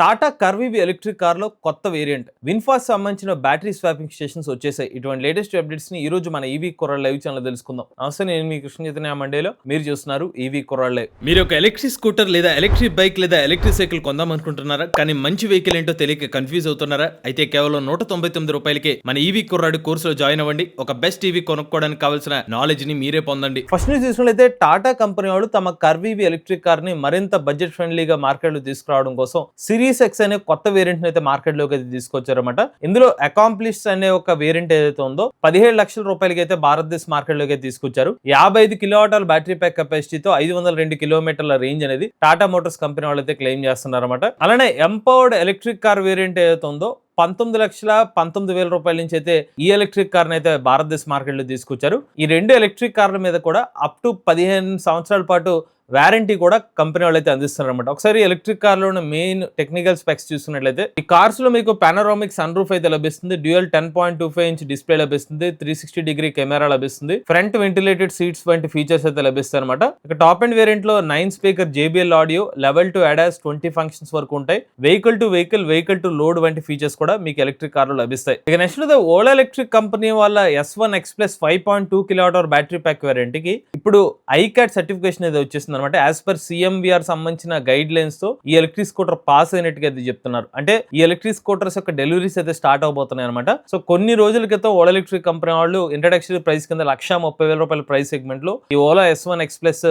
Tata కర్వీవి electric కార్లో కొత్త variant VinFast సంబంధించిన బ్యాటరీ స్వాపింగ్ స్టేషన్స్ వచ్చేసాయి. ఇటువంటి లేటెస్ట్ అప్డేట్స్ ని ఈ రోజు మన ఈవీ కుర్రాళ్ళు లైవ్ ఛానల్ తెలుసుకుందాం. నమస్తే, నేను మీ కృష్ణ చైతన్య మండేలో మీరు చూస్తున్నారు ఈవీ కుర్రాళ్ళు లైవ్. మీరు ఒక ఎలక్ట్రిక్ స్కూటర్ లేదా ఎలక్ట్రిక్ బైక్ లేదా ఎలక్ట్రిక్ సైకిల్ కొందాం అనుకుంటున్నారా? కానీ మంచి వెహికల్ ఏంటో తెలియక కన్ఫ్యూజ్ అవుతున్నారా? అయితే కేవలం 199 రూపాయలకే మన ఈవీ కుర్రాడు కోర్సులో జాయిన్ అవ్వండి. ఒక బెస్ట్ ఈవీ కొనుక్కోవడానికి కావాల్సిన నాలెడ్జ్ ని మీరే పొందండి. ఫస్ట్ న్యూస్ చూసినట్లయితే టాటా కంపెనీ వాళ్ళు తమ కర్వీవి ఎలక్ట్రిక్ కార్ ని మరింత బడ్జెట్ ఫ్రెండ్లీగా మార్కెట్ లో తీసుకురావడం కోసం సిరీస్ ఎక్స్ అనే కొత్త వేరియంట్ అయితే మార్కెట్ లోకి అయితే తీసుకొచ్చారన్నమాట. ఇందులో అకాంప్లిష్ అనే ఒక వేరియంట్ ఏదైతే ఉందో 17 లక్షల రూపాయలకి అయితే భారతదేశ మార్కెట్ లోకి తీసుకొచ్చారు. 55 కిలోవాట్ల బ్యాటరీ ప్యాక్ కెపాసిటీతో 502 కిలోమీటర్ల రేంజ్ అనేది టాటా మోటార్స్ కంపెనీ వాళ్ళు అయితే క్లెయిమ్ చేస్తున్నారన్నమాట. అలానే ఎంపవర్డ్ ఎలక్ట్రిక్ కార్ వేరియంట్ ఏదైతే ఉందో 19,19,000 రూపాయల నుంచి అయితే ఈ ఎలక్ట్రిక్ కార్ అయితే భారతదేశ మార్కెట్ లో తీసుకొచ్చారు. ఈ రెండు ఎలక్ట్రిక్ కార్ల మీద కూడా అప్ టు 15 సంవత్సరాల పాటు వారంటీ కూడా కంపెనీ వాళ్ళు అయితే అందిస్తున్నారు అనమాట. ఒకసారి ఎలక్ట్రిక్ కార్ లో మెయిన్ టెక్నికల్ స్పెక్స్ చూసుకున్నట్లయితే ఈ కార్స్ లో మీకు పానోరామిక్ సన్ రూఫ్ అయితే లభిస్తుంది, డ్యూయల్ 10.25 ఇంచ్ డిస్ప్లే లభిస్తుంది, 360 డిగ్రీ కెమెరా లభిస్తుంది, ఫ్రంట్ వెంటిలేటెడ్ సీట్స్ వంటి ఫీచర్స్ అయితే లభిస్తాయి అనమాట. ఇక టాప్ అండ్ వేరియంట్ లో 9 speaker JBL audio, level to ADAS 20 functions వరకు ఉంటాయి. వెహికల్ టు లోడ్ వంటి ఫీచర్స్ కూడా మీకు ఎలక్ట్రిక్ కార్ లో లభిస్తాయి. ఇక నెక్స్ట్ ఓలా ఎలక్ట్రిక్ కంపెనీ వాళ్ళ S1 X Plus 5.2 kilowatt battery pack variant కి ఇప్పుడు ఐకాట్ సర్టిఫికేషన్ అయితే వచ్చేసింది అనమాట. యాజ్ పర్ CMVR సంబంధించిన గైడ్ లైన్స్ తో ఈ ఎలక్ట్రిక్ స్కూటర్ పాస్ అయినట్టుగా అయితే చెప్తున్నారు. అంటే ఈ ఎలక్ట్రిక్ స్కూటర్స్ యొక్క డెలివరీస్ అయితే స్టార్ట్ అవబోతున్నాయి అనమాట. సో కొన్ని రోజుల క్రితం ఓలా ఎలక్ట్రిక్ కంపెనీ వాళ్ళు ఇంట్రడక్షన్ ప్రైస్ కింద 1,30,000 రూపాయల ప్రైస్ సెగ్మెంట్ లో ఈ Ola S1 X Plus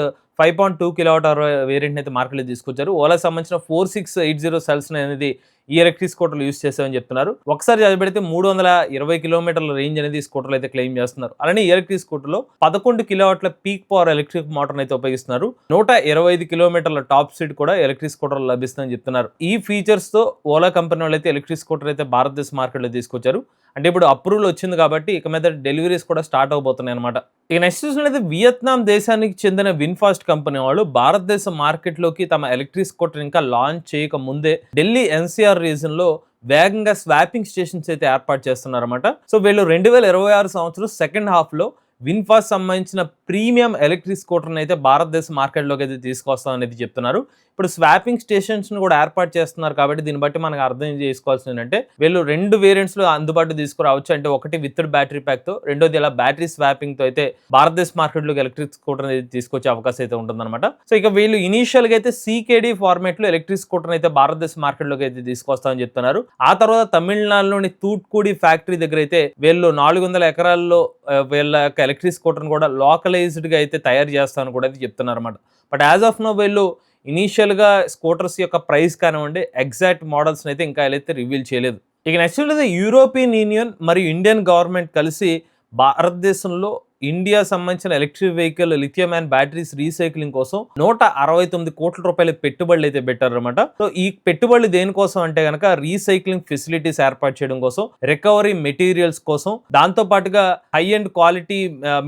5.2 kilowatt variant అయితే మార్కెట్ లో తీసుకొచ్చారు. ఓలా సంబంధించిన 4680 సెల్స్ అనేది ఈ ఎలక్ట్రిక్ స్కూటర్లు యూస్ చేస్తామని చెప్తున్నారు. ఒకసారి చదివిపెడితే 320 కిలోమీటర్ల రేంజ్ అనేది స్కూటర్లు అయితే క్లెయిమ్ చేస్తున్నారు. అలానే ఈ ఎలక్ట్రిక్ స్కూటర్ లో 11 కిలోవాట్ల పీక్ పవర్ ఎలక్ట్రిక్ మోటార్ అయితే ఉపయోగిస్తున్నారు. 125 కిలోమీటర్ల టాప్ స్పీడ్ కూడా ఎలక్ట్రిక్ స్కూటర్ లభిస్తుందని చెప్తున్నారు. ఈ ఫీచర్స్ తో ఓలా కంపెనీ వాళ్ళు అయితే ఎలక్ట్రిక్ స్కూటర్ అయితే భారతదేశ మార్కెట్ లో తీసుకొచ్చారు. అంటే ఇప్పుడు అప్రూవల్ వచ్చింది కాబట్టి ఇక మీద డెలివరీస్ కూడా స్టార్ట్ అవబోతున్నాయి అనమాట. ఇక నెక్స్ట్ చూసినట్లయితే వియత్నాం దేశానికి చెందిన విన్ఫాస్ట్ కంపెనీ వాళ్ళు భారతదేశ మార్కెట్ లోకి తమ ఎలక్ట్రిక్ స్కూటర్ ఇంకా లాంచ్ చేయక ముందే ఢిల్లీ NCR రీజన్ లో వేగంగా స్వాపింగ్ స్టేషన్స్ అయితే ఏర్పాటు చేస్తున్నారన్నమాట. సో వీళ్ళు 2026 సంవత్సరం సెకండ్ హాఫ్ లో విన్ఫాస్ట్ సంబంధించిన ప్రీమియం ఎలక్ట్రిక్ స్కూటర్ని అయితే భారతదేశ మార్కెట్లోకి అయితే తీసుకొస్తాం అనేది చెప్తున్నారు. ఇప్పుడు స్వాపింగ్ స్టేషన్స్ ను కూడా ఏర్పాటు చేస్తున్నారు కాబట్టి దీన్ని బట్టి మనకు అర్థం చేసుకోవాల్సింది ఏంటంటే వీళ్ళు 2 వేరియంట్స్ లో అందుబాటు తీసుకురావచ్చు. అంటే ఒకటి విత్ బ్యాటరీ ప్యాక్ తో, రెండోది ఇలా బ్యాటరీ స్వాపింగ్ తో అయితే భారతదేశ మార్కెట్ లోకి ఎలక్ట్రిక్ స్కూటర్ అనేది తీసుకొచ్చే అవకాశం అయితే ఉంటుందన్నమాట. సో ఇక వీళ్ళు ఇనీషియల్ గా అయితే CKD ఫార్మేట్ లో ఎలక్ట్రిక్ స్కూటర్ అయితే భారతదేశ మార్కెట్ లోకి అయితే తీసుకొస్తామని చెప్తున్నారు. ఆ తర్వాత తమిళనాడులోని తూట్కూడి ఫ్యాక్టరీ దగ్గర అయితే వీళ్ళు 400 ఎకరాల్లో వీళ్ళ యొక్క ఎలక్ట్రిక్ స్కూటర్ కూడా లోకలైజ్డ్ గా అయితే తయారు చేస్తామని కూడా అయితే చెప్తున్నారు అనమాట. బట్ యాజ్ ఆఫ్ నో వీళ్ళు ఇనీషియల్ గా స్కూటర్స్ యొక్క ప్రైస్ కానివ్వండి ఎగ్జాక్ట్ మోడల్స్ అయితే ఇంకా అయితే రివీల్ చేయలేదు. ఇక నెక్స్ట్ యూరోపియన్ యూనియన్ మరియు ఇండియన్ గవర్నమెంట్ కలిసి భారతదేశంలో ఇండియా సంబంధించిన electric vehicle lithium and batteries recycling కోసం 169 కోట్ల రూపాయల పెట్టుబడులు అయితే పెట్టారన్నమాట. సో ఈ పెట్టుబడులు దేనికోసం అంటే కనుక రీసైక్లింగ్ ఫెసిలిటీస్ ఏర్పాటు చేయడం కోసం, రికవరీ మెటీరియల్స్ కోసం, దాంతో పాటుగా హై అండ్ క్వాలిటీ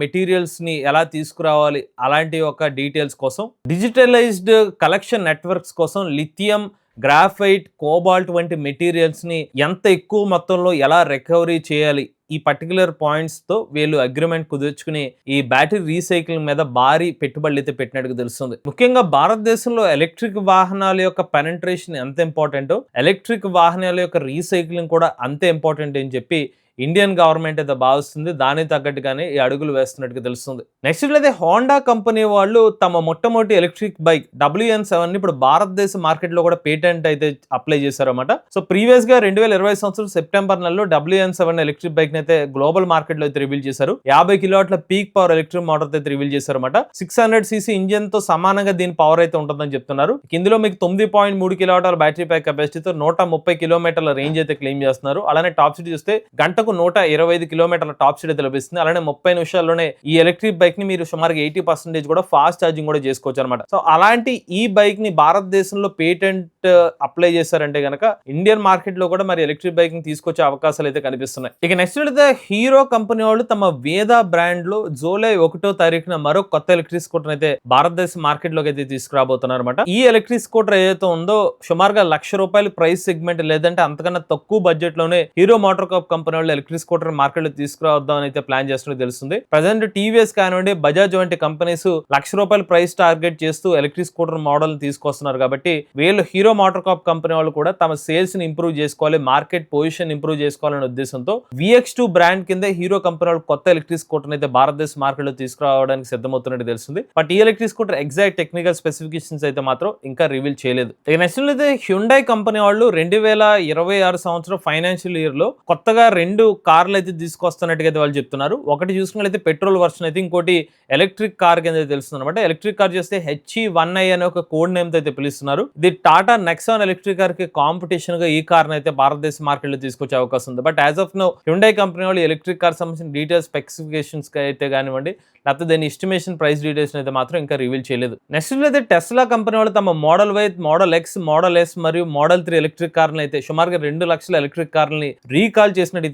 మెటీరియల్స్ ని ఎలా తీసుకురావాలి అలాంటి ఒక డీటెయిల్స్ కోసం, డిజిటలైజ్డ్ కలెక్షన్ నెట్వర్క్స్ కోసం, లిథియం, గ్రాఫైట్, కోబాల్ట్ వంటి మెటీరియల్స్ ని ఎంత ఎక్కువ మొత్తంలో ఎలా రికవరీ చేయాలి, ఈ పర్టికులర్ పాయింట్స్ తో వీళ్ళు అగ్రిమెంట్ కుదుర్చుకుని ఈ బ్యాటరీ రీసైక్లింగ్ మీద భారీ పెట్టుబడులు అయితే పెట్టినట్టుగా తెలుస్తుంది. ముఖ్యంగా భారతదేశంలో ఎలక్ట్రిక్ వాహనాల యొక్క పెనట్రేషన్ ఎంత ఇంపార్టెంటో ఎలక్ట్రిక్ వాహనాల యొక్క రీసైక్లింగ్ కూడా అంతే ఇంపార్టెంట్ అని చెప్పి ఇండియన్ గవర్నమెంట్ అయితే భావిస్తుంది. దానికి తగ్గట్టుగానే ఈ అడుగులు వేస్తున్నట్టుగా తెలుస్తుంది. నెక్స్ట్ అయితే హోండా కంపెనీ వాళ్ళు తమ మొట్టమొదటి ఎలక్ట్రిక్ బైక్ WN7 ని ఇప్పుడు భారతదేశ మార్కెట్ లో కూడా పేటెంట్ అయితే అప్లై చేశారన్నమాట. సో ప్రీవియస్ గా 2020 సంవత్సరం సెప్టెంబర్ నెలలో WN7 ఎలక్ట్రిక్ బైక్ అయితే గ్లోబల్ మార్కెట్ లో అయితే రివీల్ చేశారు. 50 కిలోవాట్ల పీక్ పవర్ ఎలక్ట్రిక్ మోటార్ అయితే రివీల్ చేశారన్నమాట. 600cc ఇంజిన్ తో సమానంగా దీని పవర్ అయితే ఉంటుందని చెప్తున్నారు. ఇందులో మీకు 9.3 కిలోవాట్ల బ్యాటరీ ప్యాక్ కెపాసిటీతో 130 కిలోమీటర్ల రేంజ్ అయితే క్లెయిమ్ చేస్తున్నారు. అలానే టాప్ స్పీడ్ చూస్తే గంటకు 125 కిలోమీటర్ల టాప్ స్పీడ్ అయితే లభిస్తుంది. అలానే 30 నిమిషాల్లోనే ఈ ఎలక్ట్రిక్ బైక్ ని మీరు సుమారుగా 80% కూడా ఫాస్ట్ ఛార్జింగ్ కూడా చేసుకోవచ్చు అనమాట. సో అలాంటి ఈ బైక్ ని భారతదేశంలో పేటెంట్ అప్లై చేశారంటే గనక ఇండియన్ మార్కెట్ లో కూడా మరి ఎలక్ట్రిక్ బైక్ ని తీసుకొచ్చే అవకాశాలు అయితే కనిపిస్తున్నాయి. ఇక నెక్స్ట్ అయితే హీరో కంపెనీ వాళ్ళు తమ వేదా బ్రాండ్ లో జూలై 1వ తారీఖున మరో కొత్త ఎలక్ట్రిక్ స్కూటర్ అయితే భారతదేశ మార్కెట్ లోకి అయితే తీసుకురాబోతున్నారు అనమాట. ఈ ఎలక్ట్రిక్ స్కూటర్ ఏదైతే ఉందో సుమారుగా 1,00,000 రూపాయల ప్రైస్ సెగ్మెంట్ లేదంటే అంతకన్నా తక్కువ బడ్జెట్ లోనే హీరో మోటార్ కార్ప్ కంపెనీ వాళ్ళు ఎలక్ట్రిక్ స్కూటర్ మార్కెట్ లో తీసుకురావద్దాం అని అయితే ప్లాన్ చేస్తున్నట్టు తెలుస్తుంది. ప్రజెంట్ టీవీఎస్ కానివ్వండి, బజాజ్ వంటి కంపెనీస్ ₹1,00,000 ప్రైస్ టార్గెట్ చేస్తూ ఎలక్ట్రిక్ స్కూటర్ మోడల్ తీసుకొస్తున్నారు. కాబట్టి వీళ్ళు హీరో మోటార్ కాప్ కంపెనీ వాళ్ళు కూడా తమ సేల్స్ ని ఇంప్రూవ్ చేసుకోవాలి, మార్కెట్ పొజిషన్ ఇంప్రూవ్ చేసుకోవాలనే ఉద్దేశంతో VX2 బ్రాండ్ కింద హీరో కంపెనీ వాళ్ళు కొత్త ఎలక్ట్రిక్ స్కూటర్ అయితే భారతదేశ మార్కెట్ లో తీసుకురావడానికి సిద్ధమవుతున్నట్టు తెలుస్తుంది. బట్ ఈ electric scooter exact technical specifications అయితే మాత్రం ఇంకా రివీల్ చేయలేదు. ఇక నెక్స్ట్ అయితే హ్యుండై కంపెనీ వాళ్ళు 2026 సంవత్సరం ఫైనాన్షియల్ ఇయర్ లో కొత్తగా 2 కార్లు అయితే తీసుకొస్తున్నట్టుగా అయితే వాళ్ళు చెప్తున్నారు. ఒకటి చూసుకున్నట్లయితే పెట్రోల్ వర్షన్ అయితే, ఇంకోటి ఎలక్ట్రిక్ కార్ కింద తెలుస్తుంది అనమాట. ఎలక్ట్రిక్ కార్ చేస్తే HE1i అనే ఒక కోడ్ నేమ్ అయితే పిలుస్తున్నారు. ఇది టాటా నెక్సాన్ ఎలక్ట్రిక్ కార్ కి కాంపిటీషన్ గా ఈ కార్ అయితే భారతదేశ మార్కెట్ లో తీసుకొచ్చే అవకాశం ఉంది. But as of now Hyundai company వాళ్ళు ఎలక్ట్రిక్ కార్ సంబంధించిన డీటెయిల్స్, స్పెసిఫికేషన్స్ అయితే కానివ్వండి, లేకపోతే దాని ఎస్టిమేషన్ ప్రైస్ డీటెయిల్స్ అయితే మాత్రం ఇంకా రివీల్ చేయలేదు. నెక్స్ట్ అయితే టెస్లా కంపెనీ వాళ్ళు తమ model Y, model X, model S మరియు మోడల్ 3 ఎలక్ట్రిక్ కార్లను అయితే సుమారుగా 2 లక్షల ఎలక్ట్రిక్ కార్లని రీకాల్ చేసినట్టు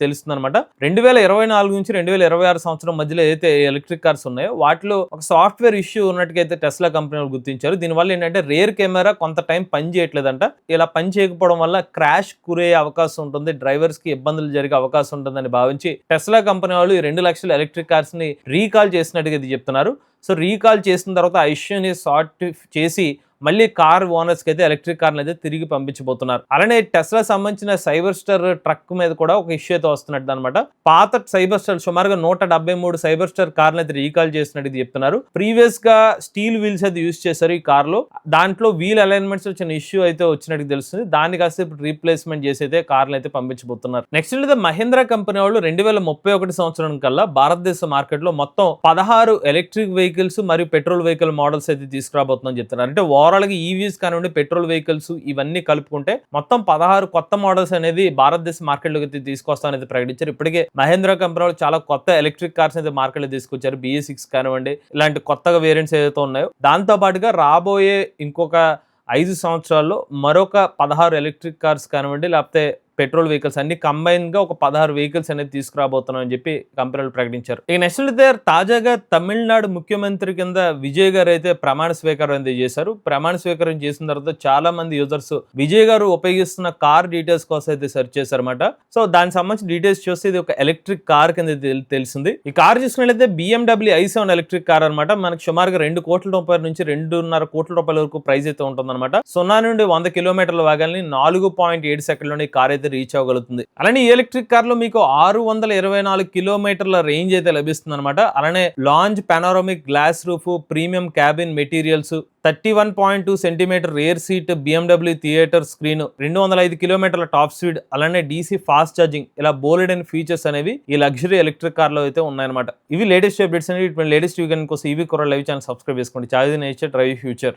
తెలుస్తుంది అనమాట. 2024 నుంచి 2026 సంవత్సరం మధ్యలో ఏదైతే ఎలక్ట్రిక్ కార్స్ ఉన్నాయో వాటిలో ఒక సాఫ్ట్వేర్ ఇష్యూ ఉన్నట్టుగా అయితే టెస్లా కంపెనీ వాళ్ళు గుర్తించారు. దీనివల్ల ఏంటంటే రేర్ కెమెరా కొంత టైం పని చేయట్లేదంట. ఇలా పని చేయకపోవడం వల్ల క్రాష్ గురయ్యే అవకాశం ఉంటుంది, డ్రైవర్స్ కి ఇబ్బందులు జరిగే అవకాశం ఉంటుందని భావించి టెస్లా కంపెనీ వాళ్ళు ఈ 2 లక్షల ఎలక్ట్రిక్ కార్స్ ని రీకాల్ చేసినట్టుగా ఇది చెప్తున్నారు. సో రీకాల్ చేసిన తర్వాత ఆ ఇష్యూని సార్ట్ చేసి మళ్ళీ కార్ ఓనర్స్ కి అయితే ఎలక్ట్రిక్ కార్లు అయితే తిరిగి పంపించబోతున్నారు. అలానే టెస్లా సంబంధించిన సైబర్ స్టార్ ట్రక్ మీద కూడా ఒక ఇష్యూ అయితే వస్తున్నట్టు అనమాట. పాత సైబర్ స్టార్ సుమారుగా 173 సైబర్ స్టార్ కార్లు అయితే రీకాల్ చేసినట్టు చెప్తున్నారు. ప్రీవియస్ గా స్టీల్ వీల్స్ అయితే యూజ్ చేశారు ఈ కార్ లో. దాంట్లో వీల్ అలైన్మెంట్స్ వచ్చిన ఇష్యూ అయితే వచ్చినట్టు తెలుస్తుంది. దాన్ని కాస్త ఇప్పుడు రీప్లేస్మెంట్ చేసి అయితే కార్లు అయితే పంపించబోతున్నారు. నెక్స్ట్ అయితే మహీంద్రా కంపెనీ వాళ్ళు 2031 సంవత్సరం కల్లా భారతదేశ మార్కెట్ లో మొత్తం 16 ఎలక్ట్రిక్ వెహికల్స్ మరియు పెట్రోల్ వెహికల్ మోడల్స్ అయితే తీసుకురాబోతుందని చెప్తున్నారు. అంటే ఓవరాల్ ఈవీస్ కానివ్వండి, పెట్రోల్ వెహికల్స్ ఇవన్నీ కలుపుకుంటే మొత్తం 16 కొత్త మోడల్స్ అనేది భారతదేశ మార్కెట్ లోకి తీసుకొస్తామని ప్రకటించారు. ఇప్పటికే మహేంద్ర కంపెనీ వాళ్ళు చాలా కొత్త ఎలక్ట్రిక్ కార్స్ అయితే మార్కెట్ లో తీసుకొచ్చారు. BE6 కానివ్వండి, ఇలాంటి కొత్తగా వేరియంట్స్ ఏదైతే ఉన్నాయో దాంతో పాటుగా రాబోయే ఇంకొక 5 సంవత్సరాల్లో మరొక 16 ఎలక్ట్రిక్ కార్స్ కానివ్వండి, లేకపోతే పెట్రోల్ వెహికల్స్ అన్ని కంబైన్ గా ఒక 16 వెహికల్స్ అనేది తీసుకురాబోతున్నామని చెప్పి కంపెనీలు ప్రకటించారు. ఇక నెక్స్ట్ అయితే తాజాగా తమిళనాడు ముఖ్యమంత్రి కింద విజయ్ గారు అయితే ప్రమాణ స్వీకారం అనేది చేశారు. ప్రమాణ స్వీకారం చేసిన తర్వాత చాలా మంది యూజర్స్ విజయ్ గారు ఉపయోగిస్తున్న కార్ డీటెయిల్స్ కోసం అయితే సెర్చ్ చేశారన్నమాట. సో దానికి సంబంధించిన డీటెయిల్స్ చూస్తే ఇది ఒక ఎలక్ట్రిక్ కార్ కింద తెలిసింది. ఈ కార్ చూసుకున్నట్లయితే BMW i7 ఎలక్ట్రిక్ కార్ అనమాట. మనకి సుమారుగా ₹2 కోట్ల నుంచి ₹2.5 కోట్ల వరకు ప్రైస్ అయితే ఉంటుందన్నమాట. 0 నుండి 100 కిలోమీటర్ల వేగాన్ని 4.7 సెకండ్లోని కార్ అయితే రీచ్ అవ్వగలుగుతుంది. అలానే ఈ ఎలక్ట్రిక్ కార్ లో మీకు 624 కిలోమీటర్ల రేంజ్ అయితే లభిస్తుంది అనమాట. అలానే lounge panoramic glass roof, premium cabin materials, 31.2 centimetre rear seat, BMW theatre screen, 205 కిలోమీటర్ల టాప్ స్పీడ్, అలానే DC ఫాస్ట్ ఛార్జింగ్, ఇలా బోల్డ్ అండ్ ఫీచర్స్ అనేవి ఈ లగ్జరీ ఎలక్ట్రిక్ కార్ లో అయితే ఉన్నాయన్నమాట. ఇవి లేటెస్ట్ అప్డేట్స్ అనేవి. లేటెస్ట్ వీకెండ్ కోసం ఈవీ కొరల్ లైవ్ ఛానల్ సబ్స్క్రైబ్ చేసుకోండి. Charge nature drive future.